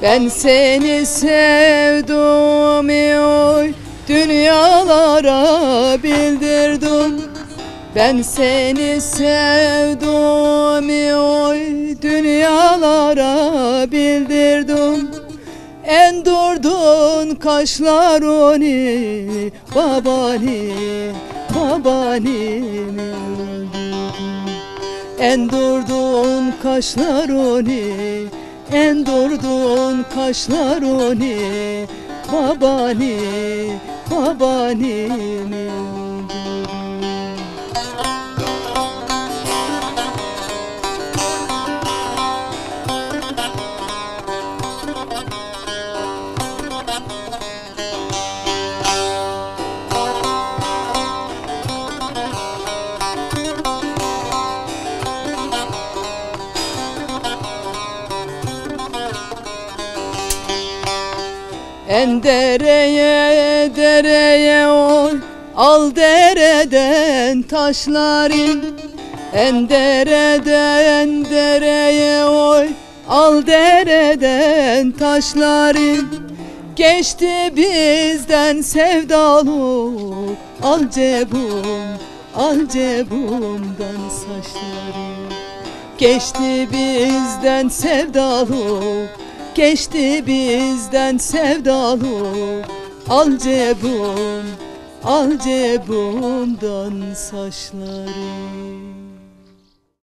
Ben seni sevdim oy, dünyalara bildirdim. Ben seni sevdim oy, dünyalara bildirdim. Endurdun kaşlarını, babanimi öldürdün. Endurdun kaşlarını, endurdun kaşlarını, babanimi öldürdün. En dereye dereye oy, al dereden taşları. En dereden dereye oy, al dereden taşları. Geçti bizden sevdalık, al cebumdan saçları. Geçti bizden sevdalık, geçti bizden sevdalık, al cebumdan saçları.